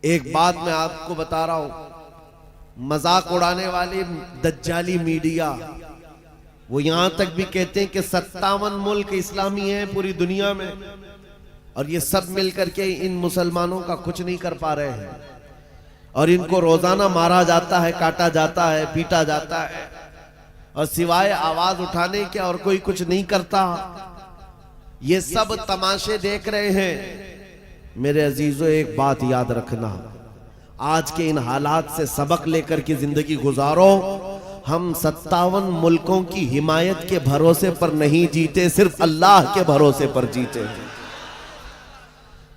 एक बात मैं आपको बता रहा हूं, मजाक उड़ाने वाली दज्जाली मीडिया वो यहां तक भी कहते हैं कि 57 मुल्क इस्लामी हैं पूरी दुनिया में, और ये सब मिलकर के इन मुसलमानों का कुछ नहीं कर पा रहे हैं, और इनको रोजाना मारा जाता है, काटा जाता है, पीटा जाता है, और सिवाय आवाज उठाने के और कोई कुछ नहीं करता। ये सब तमाशे देख रहे हैं। मेरे अजीजों, एक बात याद रखना, आज के इन हालात से सबक लेकर के जिंदगी गुजारो। हम 57 मुल्कों की हिमायत के भरोसे पर नहीं जीते, सिर्फ अल्लाह के भरोसे पर जीते हैं।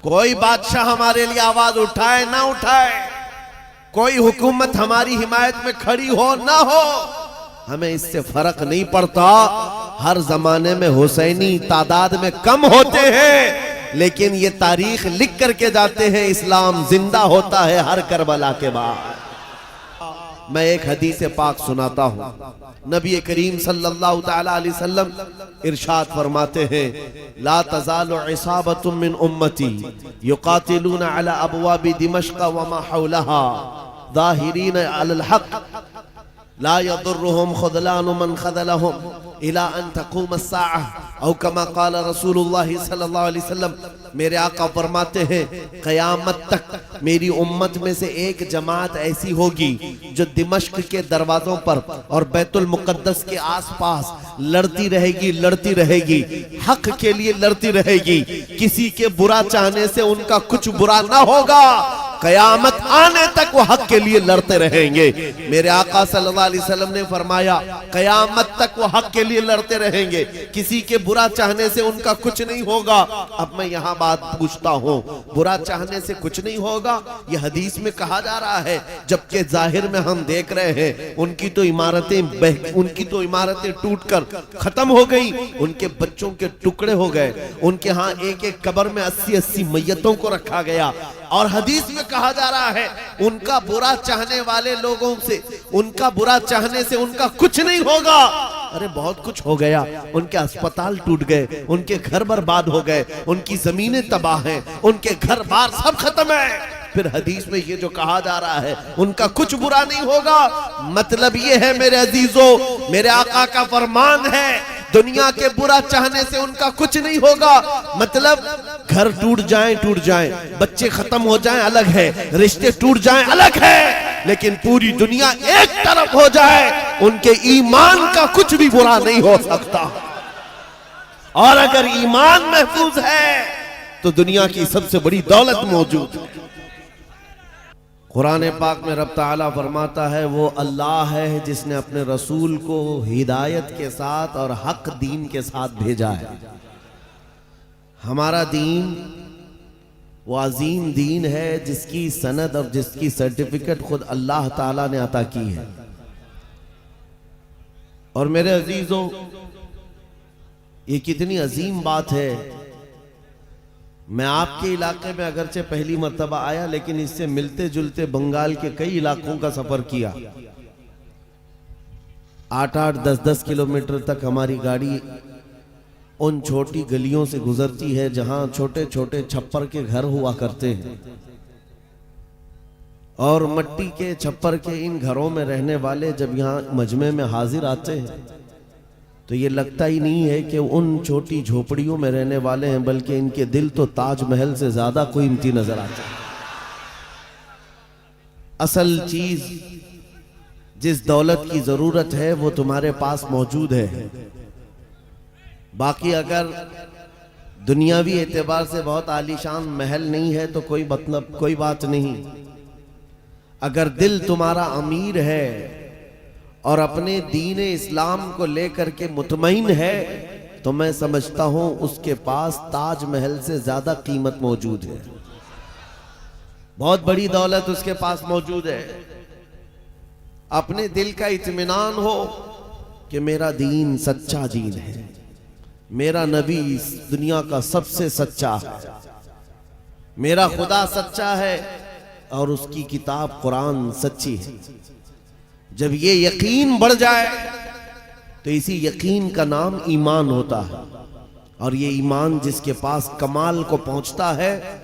कोई बादशाह हमारे लिए आवाज उठाए ना उठाए, कोई हुकूमत हमारी हिमायत में खड़ी हो ना हो, हमें इससे फर्क नहीं पड़ता। हर जमाने में हुसैनी तादाद में कम होते हैं, लेकिन ये तारीख लिख करके जाते हैं, इस्लाम जिंदा होता है हर करबला के बाद। मैं एक हदीस पाक सुनाता हूं। नबी करीम सल्लल्लाहु तआला अलैहि वसल्लम इरशाद फरमाते हैं, ला तज़ालु इसाबतुम मिन उम्मती युकातिलूना अला अबवाबि दिमश्क व मा हौलहा ज़ाहिरीन अलल हक़ ला यदुर्रुहुम ख़ुज़लानु मन ख़ज़लहुम इला अन तक़ूम अस्साअह औ कमा क़ाल रसूलुल्लाह सल्लल्लाहु अलैहि वसल्लम। मेरे आका फरमाते हैं, क़यामत तक मेरी उम्मत में से एक जमात ऐसी होगी जो दिमश्क के दरवाजों पर और बैतुल मुक़द्दस के आसपास लड़ती रहेगी, हक के लिए लड़ती रहेगी। किसी के बुरा चाहने से उनका कुछ बुरा ना होगा, कयामत आने तक वो हक के लिए लड़ते रहेंगे। मेरे आका सल्लल्लाहु अलैहि वसल्लम ने फरमाया, कयामत तक वो हक के लिए लड़ते रहेंगे, किसी के बुरा चाहने से उनका कुछ नहीं होगा। अब मैं यहाँ बात पूछता हूँ, बुरा चाहने से कुछ नहीं होगा, ये हदीस में कहा जा रहा है, जबकि जाहिर में हम देख रहे हैं उनकी तो इमारतें टूटकर खत्म हो गई, उनके बच्चों के टुकड़े हो गए, उनके यहाँ एक एक कब्र में 80-80 मैयतों को रखा गया। और हदीस में कहा जा रहा है, उनका बुरा चाहने वाले लोगों से, उनका बुरा चाहने से उनका कुछ नहीं होगा। अरे बहुत कुछ हो गया, उनके अस्पताल टूट गए, उनके घर बर्बाद हो गए, उनकी जमीनें तबाह हैं, उनके घर बार सब खत्म है। फिर हदीस में ये जो कहा जा रहा है, उनका कुछ बुरा नहीं होगा, मतलब ये है मेरे अजीजों, मेरे आका का फरमान है, दुनिया के बुरा चाहने से उनका कुछ नहीं होगा। मतलब घर टूट जाएं, बच्चे खत्म हो जाएं अलग है, रिश्ते टूट जाएं अलग है, लेकिन पूरी दुनिया एक तरफ हो जाए, उनके ईमान का कुछ भी बुरा नहीं हो सकता। और अगर ईमान महफूज है तो दुनिया की सबसे बड़ी दौलत मौजूद है। कुरान पाक में रब ताला फरमाता है, वो अल्लाह है जिसने अपने रसूल को हिदायत के साथ और हक दीन के साथ भेजा है। हमारा दीन वो अजीम दीन है जिसकी सनद और जिसकी सर्टिफिकेट खुद अल्लाह ताला ने अता की है। और मेरे अजीजों, ये कितनी अजीम बात है। मैं आपके इलाके में अगरचे पहली मर्तबा आया, लेकिन इससे मिलते जुलते बंगाल के कई इलाकों का सफर किया। 8-8, 10-10 किलोमीटर तक हमारी गाड़ी उन छोटी गलियों से गुजरती है जहां छोटे छोटे छप्पर के घर हुआ करते हैं, और मट्टी के छप्पर के इन घरों में रहने वाले जब यहाँ मजमे में हाजिर आते हैं तो ये लगता ही नहीं है कि उन छोटी झोपड़ियों में रहने वाले हैं, बल्कि इनके दिल तो ताजमहल से ज्यादा कीमती नजर आते हैं। असल चीज, जिस दौलत की जरूरत है वो तुम्हारे पास मौजूद है। बाकी अगर दुनियावी एतबार से बहुत आलीशान महल नहीं है तो कोई मतलब, कोई बात नहीं। अगर दिल तुम्हारा अमीर है और अपने दीन इस्लाम को लेकर के मुतमईन है, तो मैं समझता हूं उसके पास ताजमहल से ज्यादा कीमत मौजूद है। बहुत बड़ी दौलत उसके पास मौजूद है। अपने दिल का इत्मीनान हो कि मेरा दीन सच्चा दीन है, मेरा नबी इस दुनिया का सबसे सच्चा है, मेरा खुदा सच्चा है और उसकी किताब कुरान सच्ची है। जब ये यकीन बढ़ जाए तो इसी यकीन का नाम ईमान होता है, और ये ईमान जिसके पास कमाल को पहुंचता है,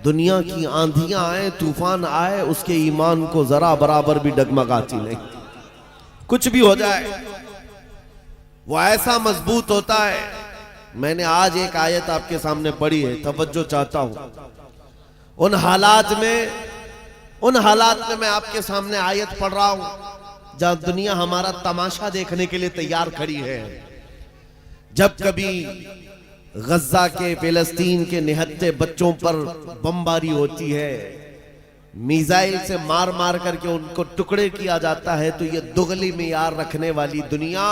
दुनिया की आंधियां आए, तूफान आए, उसके ईमान को जरा बराबर भी डगमगाती नहीं। कुछ भी हो जाए वो ऐसा मजबूत होता है। मैंने आज एक आयत आपके सामने पढ़ी है, तवज्जो चाहता हूं। उन हालात में मैं आपके सामने आयत पढ़ रहा हूं जहां दुनिया हमारा तमाशा देखने के लिए तैयार खड़ी है। जब कभी गज्जा के, फिलिस्तीन के निहत्ते बच्चों पर बमबारी होती है, मिसाइल से मार मार करके उनको टुकड़े किया जाता है, तो ये दुगली मियार रखने वाली दुनिया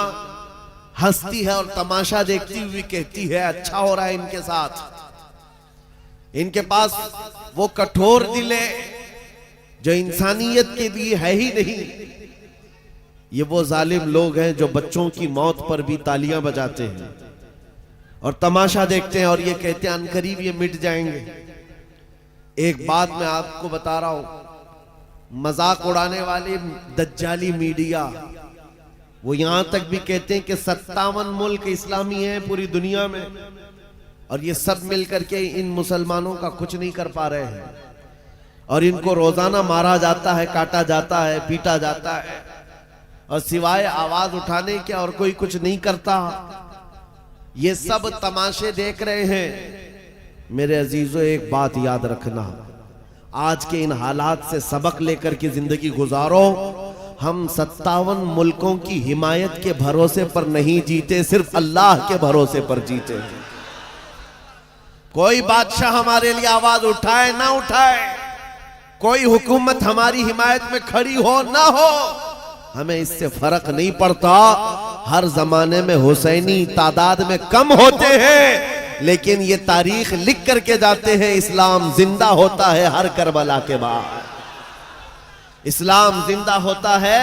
हंसती है और तमाशा देखती हुई कहती है अच्छा हो रहा है इनके साथ। इनके पास वो कठोर दिल है जो इंसानियत के लिए है ही नहीं। ये वो जालिम लोग हैं जो बच्चों की मौत पर भी तालियां बजाते हैं और तमाशा देखते हैं और ये कहते हैं अनकरीब ये मिट जाएंगे। एक बात मैं आपको बता रहा हूं, मजाक उड़ाने वाले दज्जाली मीडिया वो यहां तक भी कहते हैं कि 57 मुल्क इस्लामी हैं पूरी दुनिया में और ये सब मिलकर के इन मुसलमानों का कुछ नहीं कर पा रहे हैं और इनको रोजाना मारा जाता है, काटा जाता है, पीटा जाता है और सिवाय आवाज उठाने के और कोई कुछ नहीं करता। ये सब तमाशे देख रहे हैं। मेरे अजीजों, एक बात याद रखना, आज के इन हालात से सबक लेकर के जिंदगी गुजारो। हम 57 मुल्कों की हिमायत के भरोसे पर नहीं जीते, सिर्फ अल्लाह के भरोसे पर जीते। कोई बादशाह हमारे लिए आवाज उठाए ना उठाए, कोई हुकूमत हमारी हिमायत में खड़ी हो ना हो, हमें इससे फर्क नहीं पड़ता। हर जमाने में हुसैनी तादाद में कम होते हैं, लेकिन ये तारीख लिख करके जाते हैं, इस्लाम जिंदा होता है हर करबला के बाद। इस्लाम जिंदा होता है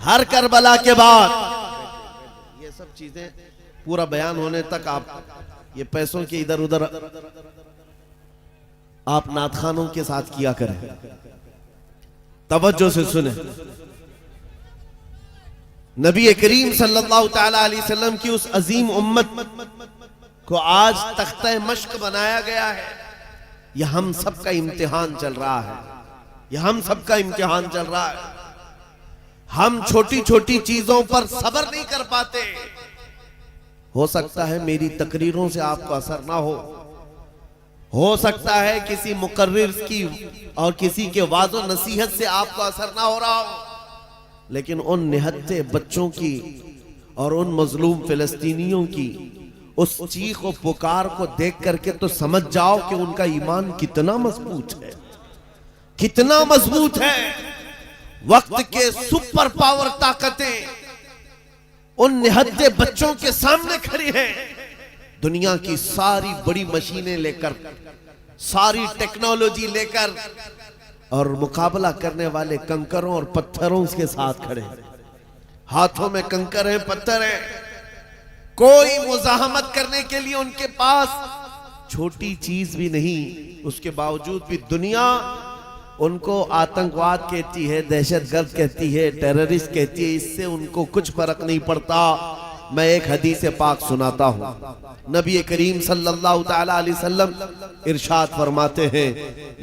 हर करबला के बाद। ये सब चीजें पूरा बयान होने तक आप ये पैसों के इधर उधर आप नातखानों के साथ किया करें। तवज्जो से सुने। नबी करीम सल्लल्लाहु तआला अलैहि वसल्लम की उस अजीम उम्मत को आज तख्ते मश्क बनाया गया है। यह हम सबका इम्तिहान चल रहा है, यह हम सबका इम्तिहान चल रहा है। हम छोटी छोटी चीजों पर सब्र नहीं कर पाते। हो सकता है मेरी तकरीरों से आपको असर ना हो सकता है किसी मुकर्रिर की और किसी के वाज़ो नसीहत से आपको असर ना हो रहा हो, लेकिन उन निहत्ते बच्चों की और उन मजलूम फिलिस्तीनियों की उस चीख और पुकार को देख करके तो समझ जाओ कि उनका ईमान कितना मजबूत है, कितना मजबूत है। वक्त के सुपर पावर ताकतें उन निहत्ते बच्चों के सामने खड़ी हैं। दुनिया की सारी बड़ी मशीनें लेकर, सारी टेक्नोलॉजी लेकर और मुकाबला करने वाले कंकरों और पत्थरों के साथ खड़े हैं। हाथों में कंकर हैं, पत्थर हैं, कोई मुजाहमत करने के लिए उनके पास छोटी चीज भी नहीं। उसके बावजूद भी दुनिया उनको आतंकवाद कहती है, दहशतगर्द कहती है, टेररिस्ट कहती है। इससे उनको कुछ फर्क नहीं पड़ता। मैं एक हदीस पाक सुनाता हूं। नबी करीम सल्लल्लाहु तआला अलैहि वसल्लम इरशाद फरमाते हैं,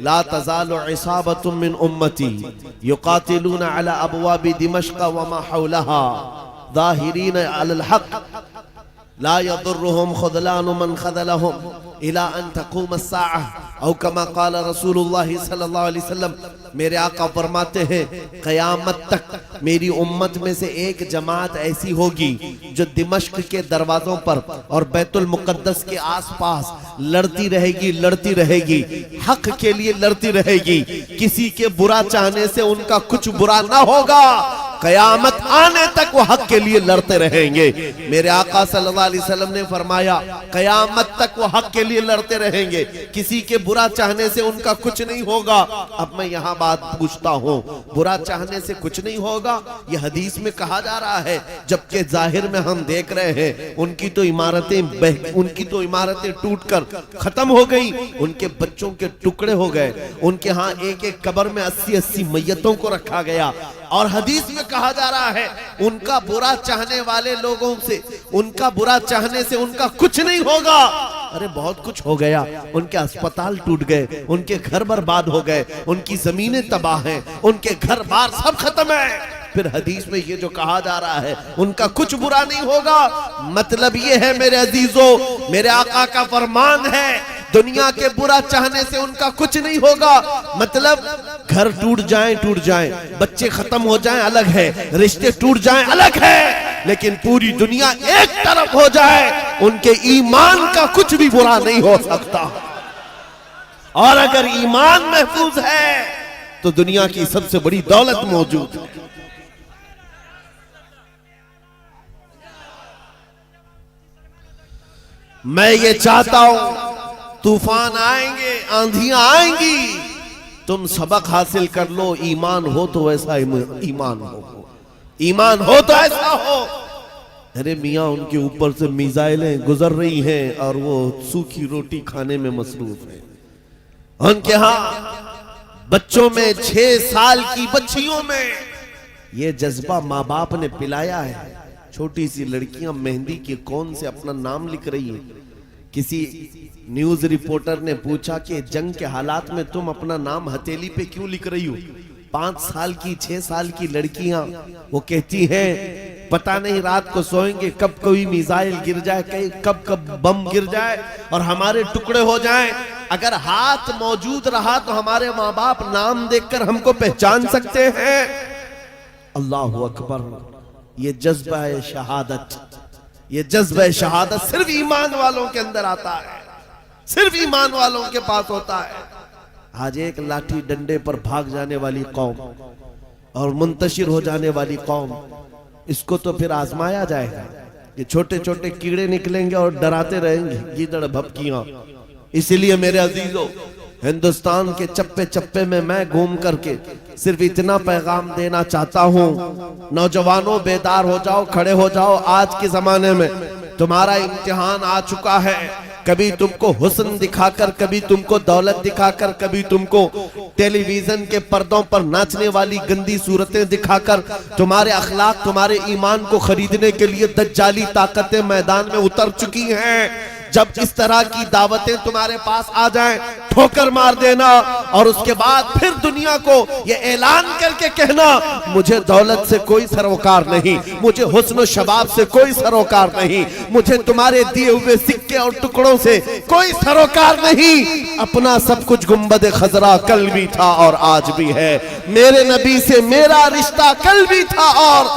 ला तज़ालु इसाबतुम मिन उम्मती युकातिलूना अला अबवाबि दिमश्क व मा हौलहा ज़ाहिरीन अलल हक़ ला यदुर्रुहुम ख़ुज़लानु मन ख़ज़लहुम इला अन तक़ूम अस्साअह औ कमा क़ाल रसूलुल्लाह सल्लल्लाहु अलैहि वसल्लम। मेरे आका फरमाते हैं, क़यामत तक मेरी उम्मत में से एक जमात ऐसी होगी जो दिमश्क के दरवाजों पर और बैतुल मुक़द्दस के आसपास लड़ती रहेगी, हक के लिए लड़ती रहेगी। किसी के बुरा चाहने से उनका कुछ बुरा ना होगा। क़यामत आने तक वो हक के लिए लड़ते रहेंगे। मेरे आका सल्लल्लाहु अलैहि वसल्लम ने फरमाया, क़यामत तक वो हक के लिए लड़ते रहेंगे, किसी के बुरा चाहने से उनका कुछ नहीं होगा। अब मैं यहाँ बात पूछता हूँ, बुरा चाहने से कुछ नहीं होगा, ये हदीस में कहा जा रहा है, जबकि जाहिर में हम देख रहे हैं उनकी तो इमारतें टूटकर खत्म हो गई, उनके बच्चों के टुकड़े हो गए, उनके यहाँ एक एक कब्र में 80-80 मैयतों को रखा गया। और हदीस में कहा जा रहा है, उनका बुरा चाहने वाले लोगों से, उनका बुरा चाहने से उनका कुछ नहीं होगा। अरे बहुत कुछ हो गया, उनके अस्पताल टूट गए, उनके घर बर्बाद हो गए, उनकी जमीनें तबाह हैं, उनके घर बार सब खत्म है। फिर हदीस में ये जो कहा जा रहा है उनका कुछ बुरा नहीं होगा, मतलब ये है मेरे अजीजों, मेरे आका का फरमान है दुनिया के बुरा चाहने से उनका कुछ नहीं होगा। मतलब घर टूट जाएं, बच्चे खत्म हो जाएं अलग है, रिश्ते टूट जाएं अलग है, लेकिन पूरी दुनिया एक तरफ हो जाए उनके ईमान का कुछ भी बुरा नहीं हो सकता। और अगर ईमान महफूज है तो दुनिया की सबसे बड़ी दौलत मौजूद है। मैं ये चाहता हूं तूफान आएंगे, आंधियां आएंगी, तुम सबक हासिल कर लो, ईमान हो तो ऐसा ईमान हो, ईमान हो तो ऐसा हो। अरे मियां उनके ऊपर से मिसाइलें गुजर रही हैं और वो सूखी रोटी खाने में मसरूफ है। उनके यहां बच्चों में 6 साल की बच्चियों में ये जज्बा माँ बाप ने पिलाया है। छोटी सी लड़कियां मेहंदी के कौन से अपना नाम लिख रही है। किसी न्यूज रिपोर्टर ने पूछा कि जंग के हालात में तुम अपना नाम हथेली पे क्यों लिख रही हो। 5 साल की 6 साल की लड़कियां वो कहती हैं पता नहीं रात को सोएंगे कब कोई मिसाइल गिर जाए, कब बम गिर जाए और हमारे टुकड़े हो जाएं। अगर हाथ मौजूद रहा तो हमारे माँ बाप नाम देखकर हमको पहचान सकते हैं। अल्लाह अकबर। ये जज्बा है शहादत, ये जज्बा है शहादत सिर्फ ईमान वालों के अंदर आता है, सिर्फ ईमान वालों के पास होता है। आज एक लाठी डंडे पर भाग जाने वाली कौम और मुंतशिर हो जाने वाली कौम, इसको तो फिर आजमाया जाएगा। ये छोटे छोटे कीड़े निकलेंगे और डराते रहेंगे गीदड़ भपकियां। इसीलिए मेरे अजीजों, हिंदुस्तान के चप्पे चप्पे में मैं घूम करके सिर्फ इतना पैगाम देना चाहता हूं, नौजवानों बेदार हो जाओ, खड़े हो जाओ। आज के जमाने में तुम्हारा इम्तिहान आ चुका है। कभी तुमको हुस्न दिखाकर, कभी तुमको दौलत दिखाकर, कभी तुमको टेलीविजन के पर्दों पर नाचने वाली गंदी सूरतें दिखाकर तुम्हारे अखलाक, तुम्हारे ईमान को खरीदने के लिए दज्जाली ताकतें मैदान में उतर चुकी हैं। जब इस तरह की दावतें तुम्हारे पास आ जाएं, ठोकर मार देना और उसके बाद फिर दुनिया को ये ऐलान करके कहना मुझे दौलत से कोई सरोकार नहीं, मुझे हुस्न शबाब से कोई सरोकार नहीं, मुझे तुम्हारे दिए हुए सिक्के और टुकड़ों से कोई सरोकार नहीं। अपना सब कुछ गुंबद खजरा कल भी था और आज भी है, मेरे नबी से मेरा रिश्ता कल भी था और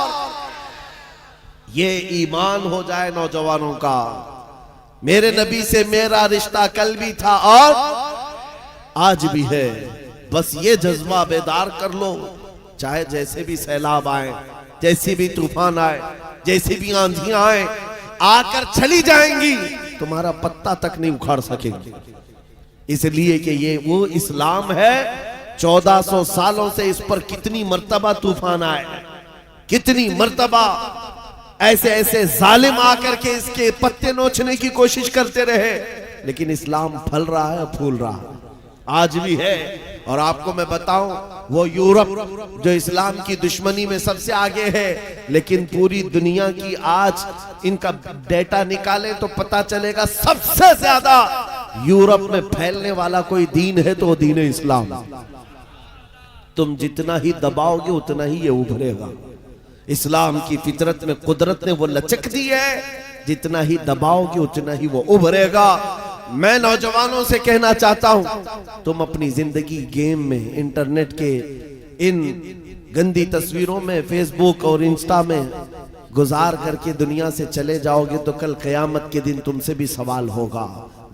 ये ईमान हो जाए नौजवानों का, मेरे नबी से मेरा रिश्ता कल भी था और आज भी है। बस ये जज्बा बेदार कर लो, चाहे जैसे भी सैलाब आए, जैसे भी तूफान आए, जैसे भी आंधियां आए, आकर चली जाएंगी, तुम्हारा पत्ता तक नहीं उखाड़ सकेंगे। इसलिए कि ये वो इस्लाम है, 1400 सालों से इस पर कितनी मर्तबा तूफान आए, कितनी मर्तबा ऐसे ऐसे जालिम आकर के इसके पत्ते नोचने की कोशिश करते रहे, लेकिन इस्लाम फल रहा है, फूल रहा है, आज भी है। और आपको मैं बताऊं, वो यूरोप जो इस्लाम की दुश्मनी में सबसे आगे है, लेकिन पूरी दुनिया की आज इनका डेटा निकाले तो पता चलेगा सबसे ज्यादा यूरोप में फैलने वाला कोई दीन है तो वो दीन इस्लाम। तुम जितना ही दबाओगे उतना ही ये उभरेगा। इस्लाम की फितरत में कुदरत ने वो लचक दी है, जितना ही दबाओगे उतना ही वो उभरेगा। मैं नौजवानों से कहना चाहता हूं, तुम अपनी जिंदगी गेम में, इंटरनेट के इन गंदी तस्वीरों में, फेसबुक और इंस्टा में गुजार करके दुनिया से चले जाओगे तो कल क़यामत के दिन तुमसे भी सवाल होगा।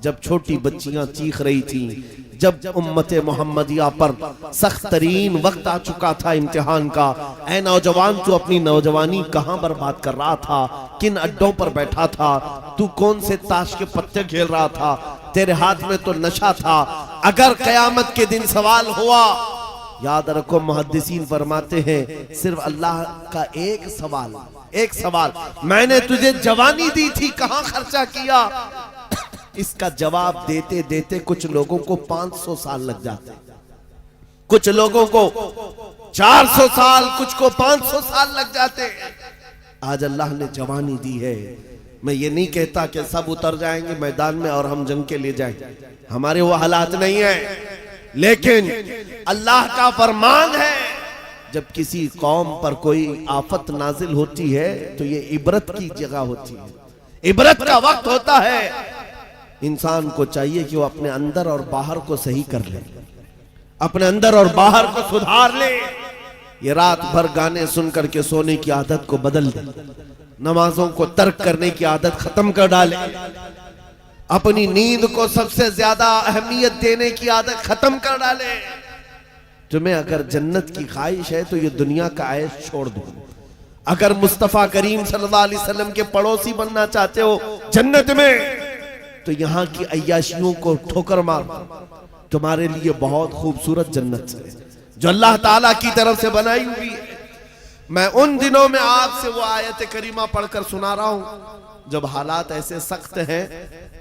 जब छोटी बच्चियां चीख रही थी, जब उम्मते मोहम्मदिया पर सख्त तरीन वक्त आ चुका था इम्तिहान का, ऐ नौजवान तू अपनी नौजवानी कहां बर्बाद कर रहा था, किन अड्डों पर बैठा था, तू कौन से ताश के पत्ते खेल रहा था, तेरे हाथ में तो नशा था। अगर क़यामत के दिन सवाल हुआ, याद रखो मुहद्दिसीन फरमाते हैं सिर्फ अल्लाह का एक सवाल, मैंने तुझे जवानी दी थी कहां खर्चा किया। इसका जवाब देते देते कुछ लोगों को 500 साल लग जाते, कुछ लोगों को 400 साल, कुछ को 500 साल लग जाते। आज अल्लाह ने जवानी दी है, मैं ये नहीं कहता कि सब उतर जाएंगे मैदान में और हम जंग के लिए जाएंगे, हमारे वो हालात नहीं है, लेकिन अल्लाह का फरमान है जब किसी कौम पर कोई आफत नाजिल होती है तो ये इबरत की जगह होती है, इबरत का वक्त होता है। इंसान को चाहिए कि वो अपने अंदर और बाहर को सही कर ले, अपने अंदर और बाहर को सुधार ले। ये रात भर गाने सुन करके सोने की आदत को बदल दे, नमाजों को तर्क करने की आदत खत्म कर डाले, अपनी नींद को सबसे ज्यादा अहमियत देने की आदत खत्म कर डाले। तुम्हें अगर जन्नत की ख्वाहिश है तो ये दुनिया का ऐश छोड़ दो। अगर मुस्तफा करीम सल्लल्लाहु अलैहि वसल्लम के पड़ोसी बनना चाहते हो जन्नत में, तो यहाँ की अय्याशियों को ठोकर मार, तुम्हारे लिए बहुत खूबसूरत जन्नत है जो अल्लाह ताला की तरफ से बनाई हुई है। मैं उन दिनों में आपसे वो आयत करीमा पढ़कर सुना रहा हूं जब हालात ऐसे सख्त हैं,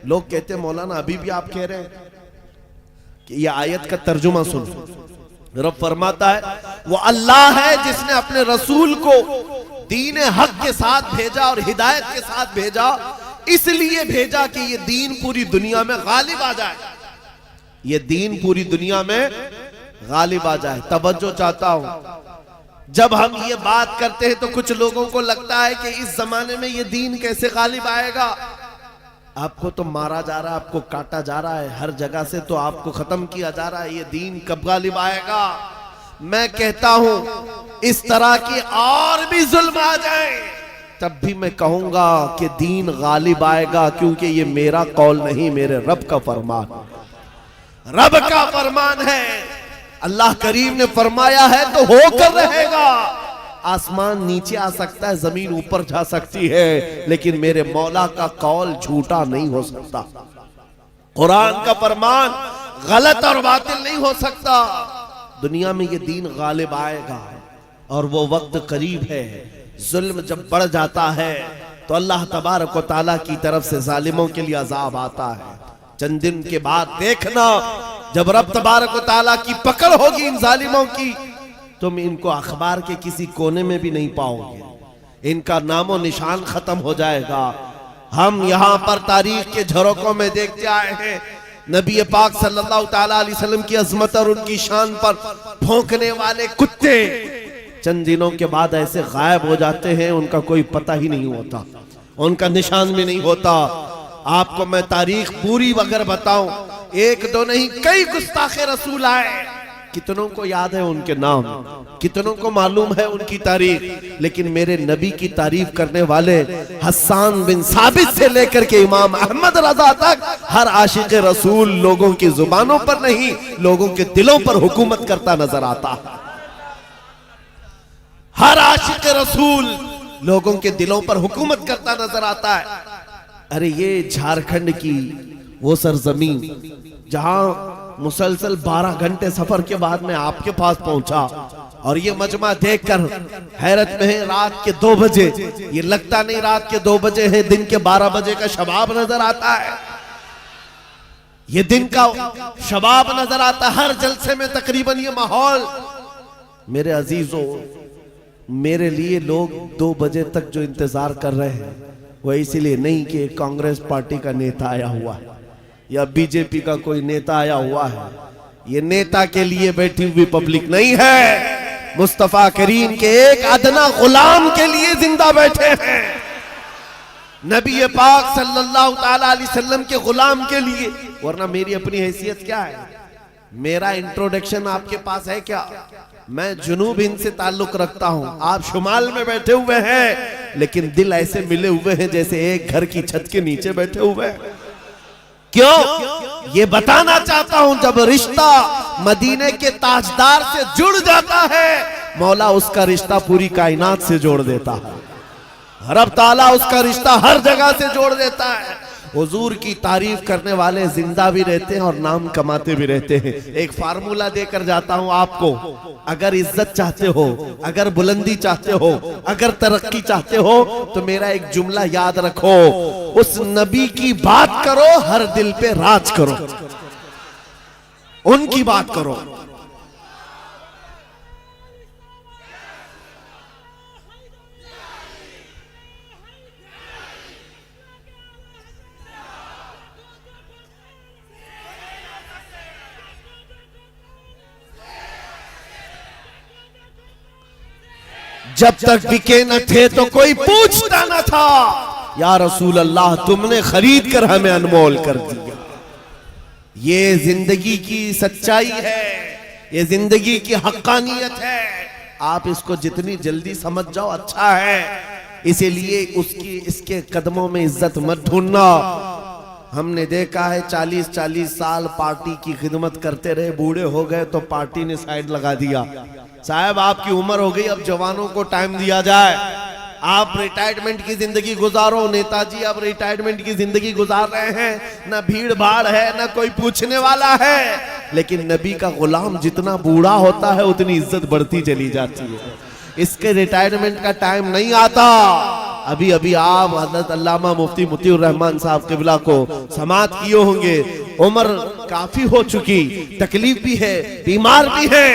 लोग कहते हैं मौलाना अभी भी आप कह रहे हैं कि ये आयत का तर्जुमा सुन। रब फरमाता है वो अल्लाह है जिसने अपने रसूल को दीन हक के साथ भेजा और हिदायत के साथ भेजा, इसलिए भेजा कि ये दीन पूरी दुनिया में गालिब आ जाए, ये दीन पूरी दुनिया में गालिब आ जाए। तवज्जो चाहता हूं, जब हम ये बात करते हैं तो कुछ लोगों को लगता है कि इस जमाने में ये दीन कैसे गालिब आएगा। आपको तो मारा जा रहा है, आपको काटा जा रहा है, हर जगह से तो आपको खत्म किया जा रहा है, ये दीन कब गालिब आएगा। मैं कहता हूं इस तरह की और भी जुल्म आ जाए तब भी मैं कहूंगा कि दीन गालिब आएगा, क्योंकि ये मेरा कौल नहीं, मेरे रब का फरमान, रब का फरमान है। अल्लाह करीम ने फरमाया है तो होकर रहेगा। आसमान नीचे आ सकता है, जमीन ऊपर जा सकती है, लेकिन मेरे मौला का कौल झूठा नहीं हो सकता। कुरान का फरमान गलत और बातिल नहीं हो सकता। दुनिया में ये दीन गालिब आएगा और वो वक्त करीब है। जुल्म जब बढ़ जाता है तो अल्लाह तबारक व तआला की तरफ से जालिमों के लिए अजाब आता है। चंद दिन के बाद देखना जब रब तबारक व तआला की पकड़ होगी इन जालिमों की, तुम इनको अखबार के किसी कोने में भी नहीं पाओगे, इनका नामो निशान खत्म हो जाएगा। हम यहाँ पर तारीख के झरोकों में देखते आए हैं नबी पाक सल्लल्लाहु ताला अलैहि वसल्लम की अजमत और उनकी शान पर भौंकने वाले कुत्ते चंद दिनों के बाद ऐसे गायब हो जाते हैं, उनका कोई पता ही नहीं होता, उनका निशान भी नहीं होता। आपको मैं तारीख पूरी अगर बताऊं, एक दो नहीं कई गुस्ताखे रसूल आए, कितनों को याद है उनके नाम, कितनों को मालूम है उनकी तारीख, लेकिन मेरे नबी की तारीफ करने वाले हस्सान बिन साबित से लेकर के इमाम अहमद रजा तक हर आशिक रसूल लोगों की जुबानों पर नहीं, लोगों के दिलों पर हुकूमत करता नजर आता। हर आशिक रसूल लोगों के दिलों पर हुकूमत करता नजर आता है। अरे ये झारखंड की वो सरजमीन जहां मुसलसल 12 घंटे सफर के बाद मैं आपके पास पहुंचा और ये मजमा देखकर हैरत में है। रात के 2 बजे, ये लगता नहीं रात के 2 बजे है, दिन के 12 बजे का शबाब नजर आता है, ये दिन का शबाब नजर आता है। हर जलसे में तकरीबन ये माहौल। मेरे अजीजों, मेरे लिए लोग 2 बजे तक जो इंतजार कर रहे हैं वो इसीलिए नहीं कि कांग्रेस पार्टी का नेता आया हुआ है या बीजेपी का कोई नेता आया हुआ है, ये नेता के लिए बैठी हुई पब्लिक नहीं है, मुस्तफा करीम के एक अदना गुलाम के लिए जिंदा बैठे हैं, नबी पाक सल्लल्लाहु ताला अलैहि वसल्लम के गुलाम के लिए। वरना मेरी अपनी हैसियत क्या है, मेरा इंट्रोडक्शन आपके पास है क्या? मैं जुनूब हिंद से ताल्लुक रखता हूं, आप शुमाल में बैठे हुए हैं, लेकिन दिल ऐसे मिले हुए हैं जैसे एक घर की छत के नीचे बैठे हुए हैं। क्यों? ये बताना चाहता हूं, जब रिश्ता मदीने के ताजदार से जुड़ जाता है, मौला उसका रिश्ता पूरी कायनात से जोड़ देता है, रब ताला उसका रिश्ता हर जगह से जोड़ देता है। हुजूर की तारीफ करने वाले जिंदा भी रहते हैं और नाम कमाते भी रहते हैं। एक फार्मूला देकर जाता हूं आपको, अगर इज्जत चाहते हो, अगर बुलंदी चाहते हो, अगर तरक्की चाहते हो, तो मेरा एक जुमला याद रखो, उस नबी की बात करो, हर दिल पे राज करो, उनकी बात करो। जब तक बिके न थे तो कोई पूछता न था, या रसूल अल्लाह तुमने खरीद कर हमें अनमोल कर दिया। ये जिंदगी की सच्चाई है, ये जिंदगी की हक्कानियत है। आप इसको जितनी जल्दी समझ जाओ अच्छा है। इसीलिए उसकी इसके कदमों में इज्जत मत ढूंढना। हमने देखा है 40-40 साल पार्टी की खिदमत करते रहे, बूढ़े हो गए तो पार्टी ने साइड लगा दिया। साहब आपकी उम्र हो गई, अब जवानों को टाइम दिया जाए। आप रिटायरमेंट की जिंदगी गुजारो। नेताजी अब रिटायरमेंट की जिंदगी गुजार रहे हैं, ना भीड़ भाड़ है ना कोई पूछने वाला है। लेकिन नबी का गुलाम जितना बूढ़ा होता है उतनी इज्जत बढ़ती चली जाती है। इसके रिटायरमेंट का टाइम नहीं आता। अभी अभी आप हजरत अल्लामा मुफ्ती मुतीउर रहमान साहब किबला को समाअत किए होंगे। उम्र काफी हो चुकी, तकलीफ भी है, बीमार भी है,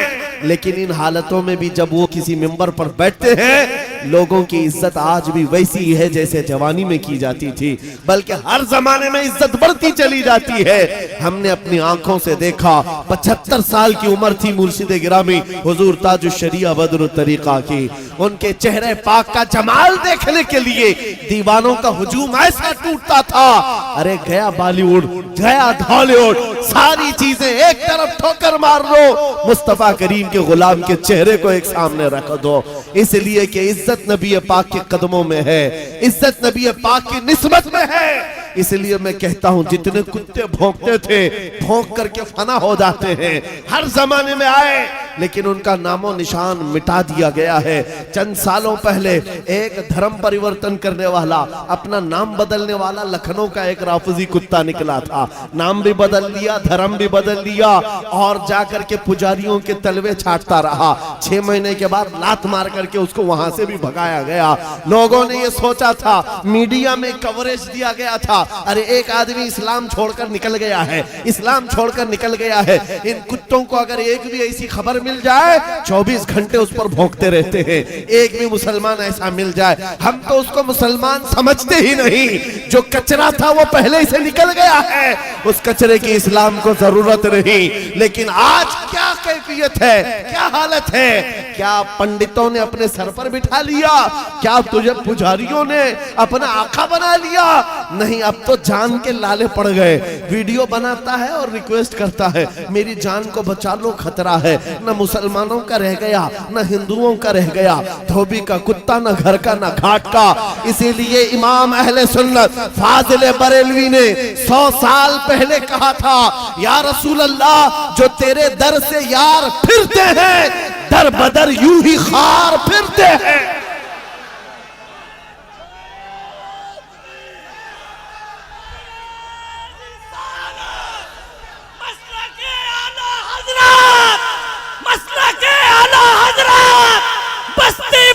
लेकिन इन हालतों में भी जब वो किसी मिंबर पर बैठते हैं, लोगों की इज्जत आज भी वैसी ही है जैसे जवानी में की जाती थी, बल्कि हर जमाने में इज्जत बढ़ती चली जाती है। हमने अपनी आंखों से देखा। 75 साल की उम्र थी मुर्शिद गिरामी हुजूर ताजुश शरिया बदरुत तरीका की। उनके चेहरे पाक का जमाल देखने के लिए दीवानों का हुजूम ऐसा टूटता था। अरे गया बॉलीवुड, गया हॉलीवुड, सारी चीजें एक तरफ ठोकर मार लो, मुस्तफा करीम के गुलाम के चेहरे को एक सामने रख दो। इसलिए कि इज्जत नबी पाक के कदमों में है, इज्जत नबी पाक की निस्बत में है। इसलिए मैं कहता हूं जितने कुत्ते भौंकते थे भौंक करके फना हो जाते हैं, हर जमाने में आए, लेकिन उनका नामो निशान मिटा दिया गया है। चंद सालों पहले एक धर्म परिवर्तन करने वाला, अपना नाम बदलने वाला लखनऊ का एक राफजी कुत्ता निकला था। नाम भी बदल लिया, धर्म भी बदल लिया और जाकर के पुजारियों के तलवे छाटता रहा। 6 महीने के बाद लात मार करके उसको वहां से भी भगाया गया। लोगों ने ये सोचा था, मीडिया में कवरेज दिया गया था, अरे एक आदमी इस्लाम छोड़कर निकल गया है, इस्लाम छोड़कर निकल गया है। इन कुत्तों को अगर एक भी ऐसी खबर मिल जाए 24 घंटे उस पर भौंकते रहते हैं। एक भी मुसलमान ऐसा मिल जाए, हम तो उसको मुसलमान समझते ही नहीं। जो कचरा था वो पहले से निकल गया है, उस कचरे की इस्लाम को जरूरत नहीं। लेकिन आज क्या कैफियत है, क्या हालत है? क्या पंडितों ने अपने सर पर बिठा लिया? क्या तुझे पुजारियों ने अपना आका बना लिया? नहीं, अब तो जान के लाले पड़ गए। वीडियो बनाता है और रिक्वेस्ट करता है, मेरी जान को बचा लो, खतरा है। न मुसलमानों का रह गया, न हिंदुओं का रह गया, धोबी का कुत्ता न घर का न घाट का। इसीलिए इमाम अहले सुन्नत फाजिल बरेलवी ने 100 साल पहले कहा था, या रसूल अल्लाह जो तेरे दर से यार फिरते हैं, दर बदर यूं ही खार फिरते हैं।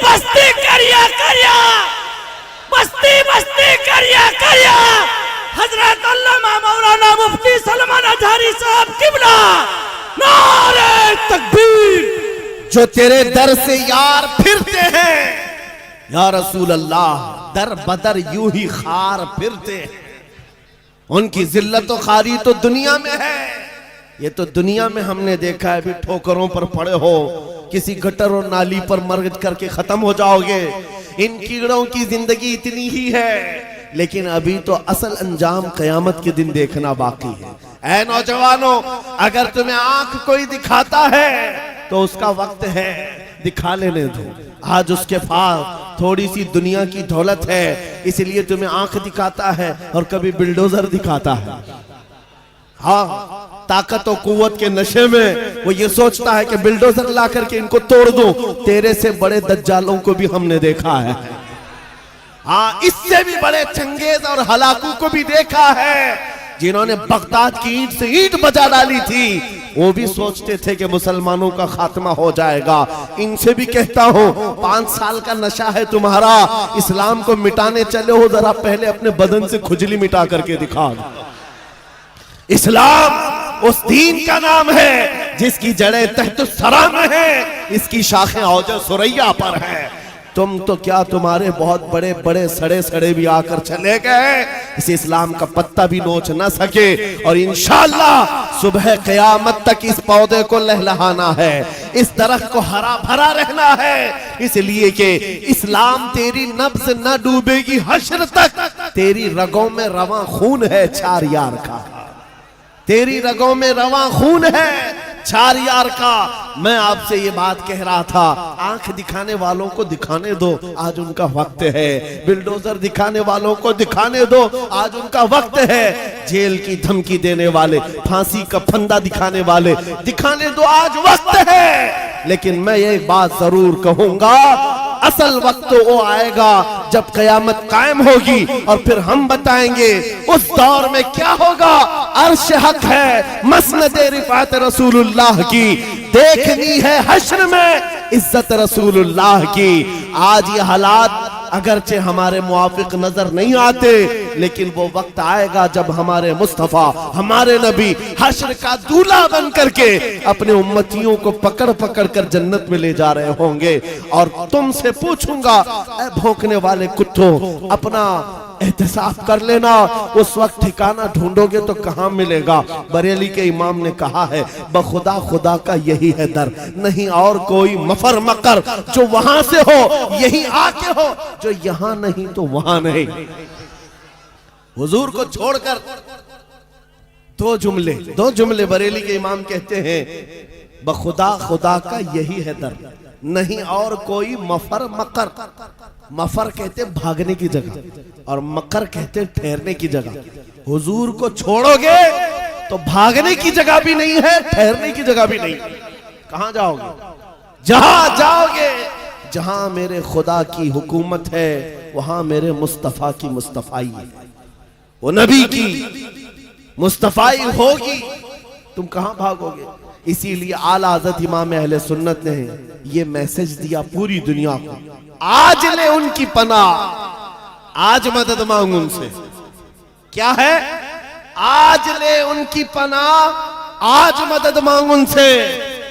बस्ती करिया करिया, बस्ती बस्ती करिया करिया। हजरत अल्लामा मौलाना मुफ्ती सलमान अजहरी साहब किबला, नारे तकबीर। जो तेरे दर से यार फिरते हैं, या रसूल अल्लाह दर बदर यूं ही खार फिरते हैं। उनकी जिल्लत और खारी तो दुनिया में है, ये तो दुनिया में हमने देखा है। भी ठोकरों पर पड़े हो, किसी गटर और नाली पर मर करके खत्म हो जाओगे। इन कीड़ों की जिंदगी इतनी ही है, लेकिन अभी तो असल अंजाम कयामत के दिन देखना बाकी है। ऐ नौजवानों, अगर तुम्हें आंख कोई दिखाता है तो उसका वक्त है, दिखा लेने दो। आज उसके पास थोड़ी सी दुनिया की दौलत है, इसलिए तुम्हें आंख दिखाता है और कभी बिल्डोजर दिखाता है। हाँ, ताकत और कुव्वत के नशे में वो ये सोचता है कि बिल्डोजर ला करके इनको तोड़ दूं। तेरे से बड़े दज्जालों को भी हमने देखा है। हाँ, इससे भी बड़े चंगेज और हलाकू को भी देखा है, जिन्होंने बगदाद की ईंट से ईंट बजा डाली थी। वो भी सोचते थे कि मुसलमानों का खात्मा हो जाएगा। इनसे भी कहता हूँ, 5 साल का नशा है तुम्हारा, इस्लाम को मिटाने चले हो, जरा पहले अपने बदन से खुजली मिटा करके दिखा दो। इस्लाम उस दीन का नाम है जिसकी जड़ें तहत सरा में है, इसकी शाखें औज सुरैया पर है। तुम तो क्या, तुम्हारे बहुत बड़े बड़े सड़े सड़े भी आकर चले गए, इस इस्लाम का पत्ता भी नोच ना सके। और इंशाअल्लाह सुबह क़यामत तक इस पौधे को लहलहाना है, इस दरख्त को हरा भरा रहना है, इसलिए कि इस्लाम तेरी नब्ज न डूबेगी हश्र तक। तेरी रगों में रवां खून है चार यार का, तेरी रगों में रवां खून है चार यार का। मैं आपसे ये बात कह रहा था, आंख दिखाने वालों को दिखाने दो, आज उनका वक्त है। बिल्डोजर दिखाने वालों को दिखाने दो, आज उनका वक्त है। जेल की धमकी देने वाले, फांसी का फंदा दिखाने वाले, दिखाने दो, आज वक्त है। लेकिन मैं ये बात जरूर कहूंगा, असल वक्त वो आएगा जब क़यामत कायम होगी, और फिर हम बताएंगे उस दौर में क्या होगा। अर्श हक है, मसनद रिफात रसूलुल्लाह की, देखनी है हश्र में इज्जत रसूलुल्लाह की। आज ये हालात अगरचे हमारे मुआफिक नजर नहीं आते, लेकिन वो वक्त आएगा जब हमारे मुस्तफा, हमारे नबी हश्र का दूल्हा बन करके अपने उम्मतियों को पकड़ पकड़ कर जन्नत में ले जा रहे होंगे। और तुमसे पूछूंगा, ऐ भौंकने वाले कुत्तों, अपना एहतिसाब कर लेना, उस वक्त ठिकाना ढूंढोगे तो कहां मिलेगा। बरेली के इमाम ने कहा है, बखुदा खुदा का यही है दर, नहीं और कोई मफर मकर, जो वहां से हो यही आके हो, जो यहां नहीं तो वहां नहीं। हुजूर को छोड़कर दो जुमले बरेली के इमाम कहते हैं, बखुदा खुदा का यही है दर, नहीं और कोई मफर मकर। मफर कहते भागने की जगह और मकर कहते ठहरने की जगह। हुजूर को छोड़ोगे तो भागने की जगह भी नहीं है, ठहरने की जगह भी नहीं। कहां जाओगे? जहां जाओगे जहां मेरे खुदा की हुकूमत है, वहां मेरे मुस्तफा की मुस्तफाई है, वो नबी की मुस्तफाई होगी। तुम कहां भागोगे? इसीलिए आला हज़रत इमाम अहले सुन्नत ने ये मैसेज दिया पूरी दुनिया को, आज ले उनकी पनाह, आज मदद मांग उनसे। क्या है? आज ले उनकी पनाह, आज मदद मांग उनसे।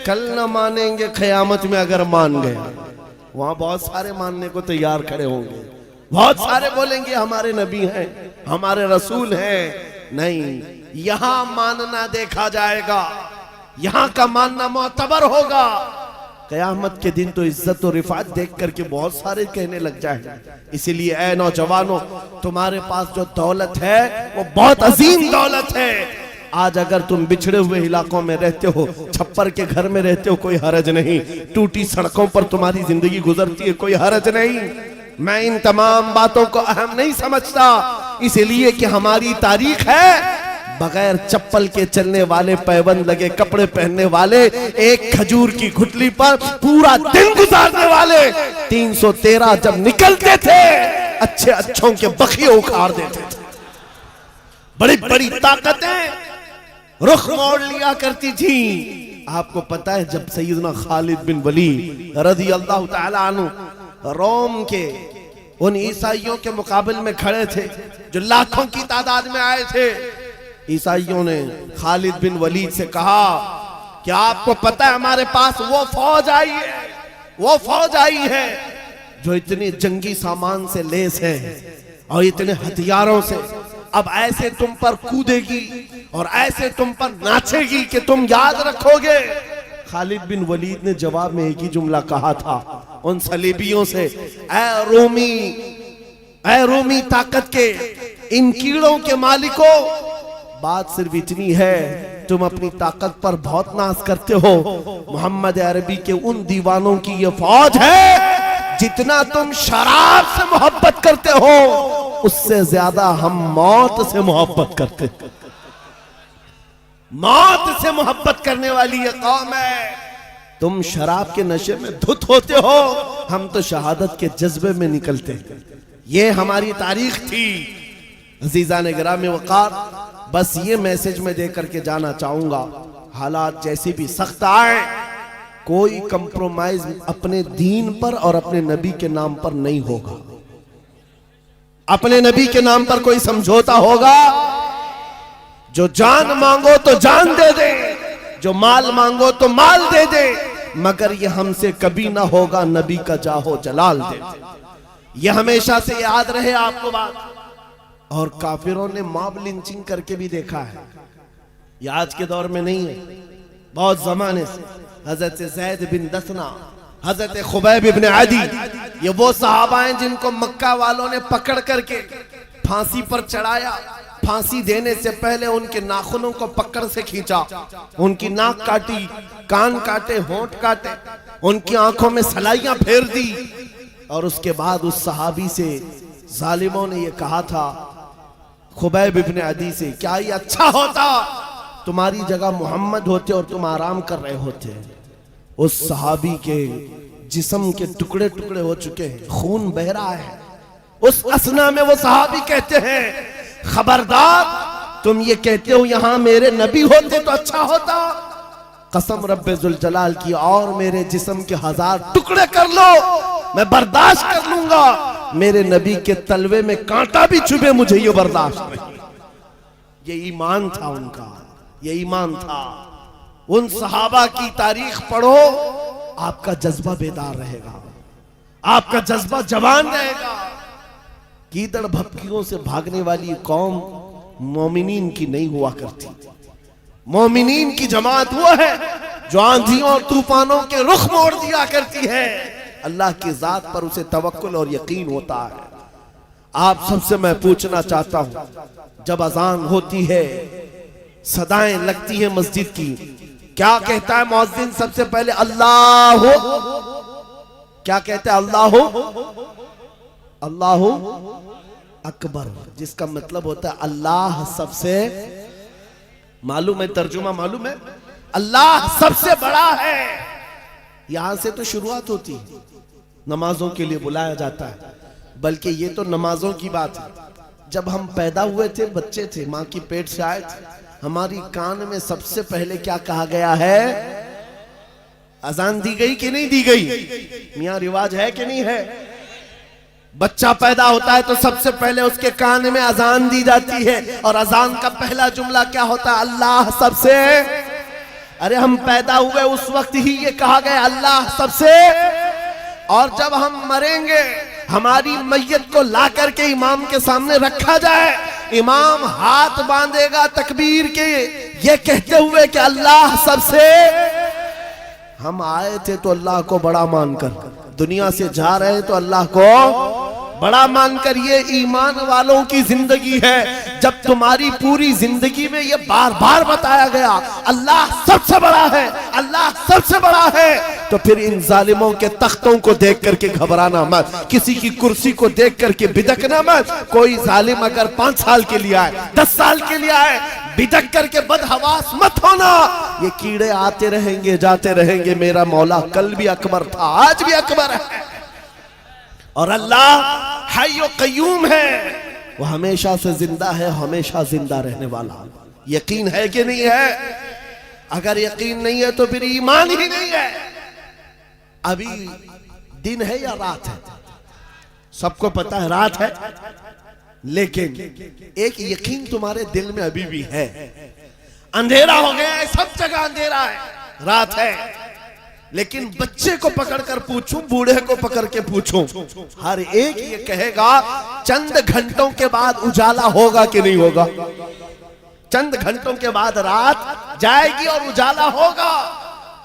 कल न मानेंगे क़यामत में अगर मान गया। वहां बहुत सारे मानने को तैयार खड़े होंगे, बहुत सारे बोलेंगे हमारे नबी हैं, हमारे रसूल हैं। नहीं, यहां मानना देखा जाएगा, यहां का मानना मोतबर होगा। क़यामत के दिन तो इज्जत और रिफात देख करके बहुत सारे कहने लग जाएंगे। इसीलिए ऐ नौजवानों, तुम्हारे पास जो दौलत है वो बहुत अजीम दौलत है। आज अगर तुम बिछड़े हुए इलाकों में रहते हो, छप्पर के घर में रहते हो, कोई हरज नहीं। टूटी सड़कों पर तुम्हारी जिंदगी गुजरती है, कोई हरज नहीं। मैं इन तमाम बातों को अहम नहीं समझता, इसलिए कि हमारी तारीख है बगैर चप्पल के चलने वाले, पैबंद लगे कपड़े पहनने वाले, एक खजूर की घुटली पर पूरा दिन गुजारने वाले। 313 जब निकलते थे, अच्छे अच्छों के बखिए उखाड़ देते थे। बड़ी बड़ी ताकतें रुख मोड़ लिया करती थी। आपको पता है, जब सैयदना खालिद बिन वलीद रज़ी अल्लाह तआला अन्हु रोम के उन ईसाइयों के मुकाबले में खड़े थे जो लाखों की तादाद में आए थे, ईसाइयों ने खालिद बिन वलीद से कहा कि आपको पता है हमारे पास वो फौज आई है, वो फौज आई है जो इतने जंगी सामान से लेस है और इतने हथियारों से, अब ऐसे तुम पर कूदेगी और ऐसे तुम पर नाचेगी कि तुम याद रखोगे। खालिद बिन वलीद ने जवाब में एक ही जुमला कहा था उन सलीबियों से, ऐ रोमी ताकत के इन कीड़ों के मालिकों, बात सिर्फ इतनी है, तुम अपनी ताकत पर बहुत नाज करते हो। मोहम्मद अरबी के उन दीवानों की ये फौज है, जितना तुम शराब से मोहब्बत करते हो उससे ज्यादा हम मौत से मोहब्बत करते हैं। मौत से मोहब्बत करने वाली ये कौम है। तुम शराब के नशे में धुत होते हो, हम तो शहादत के जज्बे में निकलते हैं। ये हमारी तारीख थी। अजीज़ान गिरामी वक़ार, बस ये मैसेज मैं दे करके जाना चाहूंगा, हालात जैसी भी सख्त आए, कोई कंप्रोमाइज अपने दीन पर और अपने नबी के नाम पर नहीं होगा। अपने नबी के नाम पर कोई समझौता होगा, जो जान मांगो तो जान दे दे, जो माल मांगो तो माल दे दे, मगर ये हमसे कभी ना होगा नबी का जाहो जलाल देते। ये हमेशा से याद रहे आपको बात। और काफिरों ने मॉब लिंचिंग करके भी देखा है, ये आज के दौर में नहीं है, बहुत जमाने से। हजरत ज़ैद बिन दसना, हजरत खुबैब इब्न अदी, ये वो सहाबा हैं जिनको मक्का वालों ने पकड़ करके फांसी पर चढ़ाया। फांसी देने से पहले उनके नाखूनों को पकड़ से खींचा, उनकी नाक काटी, कान काटे, होंठ काटे, उनकी आंखों में सलाइयां फेर दी। और उसके बाद उस सहाबी से जालिमों ने ये कहा था, खुबैब इब्न अदी से, क्या ये अच्छा होता तुम्हारी जगह मोहम्मद होते और तुम आराम कर रहे होते। उस सहाबी के जिस्म के टुकड़े टुकड़े हो चुके हैं, खून बह रहा है। उस असना में वो सहाबी कहते हैं, खबरदार तुम ये कहते हो यहां मेरे नबी होते तो अच्छा होता, कसम रब्बे जुल जलाल की, और मेरे जिस्म के 1000 टुकड़े कर लो, मैं बर्दाश्त कर लूंगा। मेरे नबी के तलवे में कांटा भी चुभे, मुझे ये बर्दाश्त नहीं। ये ईमान था उनका, ये ईमान था। उन सहाबा की तारीख पढ़ो, आपका जज्बा बेदार रहेगा, आपका जज्बा जवान रहेगा। कीदड़ भपकियों से भागने वाली कौम मोमिनीन की नहीं हुआ करती। मोमिनीन की जमात वो है जो आंधियों और तूफानों के रुख मोड़ दिया करती है। अल्लाह की जात पर उसे तवक्कुल और यकीन होता है। आप सबसे मैं पूछना चाहता हूं, जब अजान होती है, सदाएं लगती है मस्जिद की, क्या कहता है मुअज्जिन सबसे पहले? अल्लाह। क्या कहता है? अल्लाह अल्लाह अकबर, जिसका मतलब होता है अल्लाह सबसे, मालूम है तर्जुमा मालूम है, अल्लाह सबसे बड़ा है। यहां से तो शुरुआत होती है, नमाजों के लिए बुलाया जाता है। बल्कि ये तो नमाजों की बात है। जब हम पैदा हुए थे, बच्चे थे, माँ की पेट से आए थे, हमारी कान में सबसे पहले क्या कहा गया है? अजान दी गई कि नहीं दी गई? मियां रिवाज है कि नहीं है? बच्चा पैदा होता है तो सबसे पहले उसके कान में अजान दी जाती है, और अजान का पहला जुमला क्या होता है? अल्लाह सबसे। अरे हम पैदा हुए उस वक्त ही ये कहा गया अल्लाह सबसे। और जब हम मरेंगे, हमारी मैयत को ला करके इमाम के सामने रखा जाए, इमाम हाथ बांधेगा तकबीर के, ये कहते हुए कि अल्लाह सबसे। हम आए थे तो अल्लाह को बड़ा मानकर, दुनिया से जा रहे हैं तो अल्लाह को बड़ा मानकर। ये ईमान वालों की जिंदगी है। जब तुम्हारी पूरी जिंदगी में ये बार बार बताया गया अल्लाह सबसे बड़ा है, अल्लाह सबसे बड़ा है, तो फिर इन जालिमों के तख्तों को देख करके घबराना मत, किसी की कुर्सी को देख करके बिदकना मत। कोई जालिम अगर 5 साल के लिए आए, 10 साल के लिए आए, बिदक करके बदहवास मत होना। ये कीड़े आते रहेंगे, जाते रहेंगे। मेरा मौला कल भी अकबर था, आज भी अकबर है। और अल्लाह हय्यो कय्यूम है, वो हमेशा से जिंदा है, हमेशा जिंदा रहने वाला। यकीन है कि नहीं है? अगर यकीन नहीं है तो फिर ईमान ही नहीं है। अभी दिन है या रात है? सबको पता है रात है, लेकिन एक यकीन तुम्हारे दिल में अभी भी है। अंधेरा हो गया है, सब जगह अंधेरा है, रात है। लेकिन बच्चे को पकड़कर पूछूं, बूढ़े को पकड़ के पूछूं, हर एक ये कहेगा चंद घंटों के बाद उजाला होगा कि नहीं होगा। चंद घंटों के बाद रात जाएगी और उजाला होगा।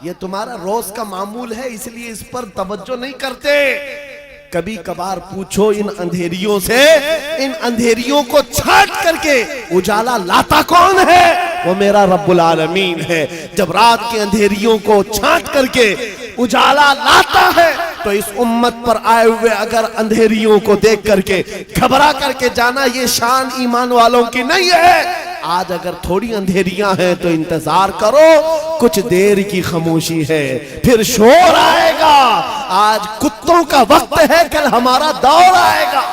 ये तुम्हारा रोज का मामूल है, इसलिए इस पर तवज्जो नहीं करते। कभी कभार पूछो इन अंधेरियों से, इन अंधेरियों को छाट करके उजाला लाता कौन है? वो मेरा रब्बुल आलमीन है। जब रात के अंधेरियों को छाट करके उजाला लाता है, तो इस उम्मत पर आए हुए अगर अंधेरियों को देख करके घबरा करके जाना, ये शान ईमान वालों की नहीं है। आज अगर थोड़ी अंधेरियां हैं तो इंतजार करो, कुछ देर की खामोशी है, फिर शोर आएगा। आज कुत्तों का वक्त है, कल हमारा दौर आएगा।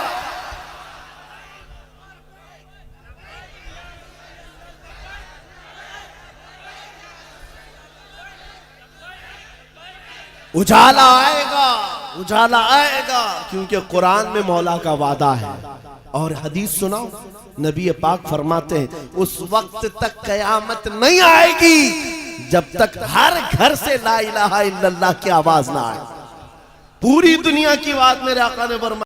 उजाला आएगा, उजाला आएगा, क्योंकि कुरान में मौला का वादा है। और हदीस सुनाओ, नबी पाक फरमाते हैं उस वक्त तक कयामत नहीं आएगी जब तक हर घर से ला इलाहा इल्लल्लाह की आवाज ना आए। पूरी दुनिया की बात मेरे आका ने फरमाया।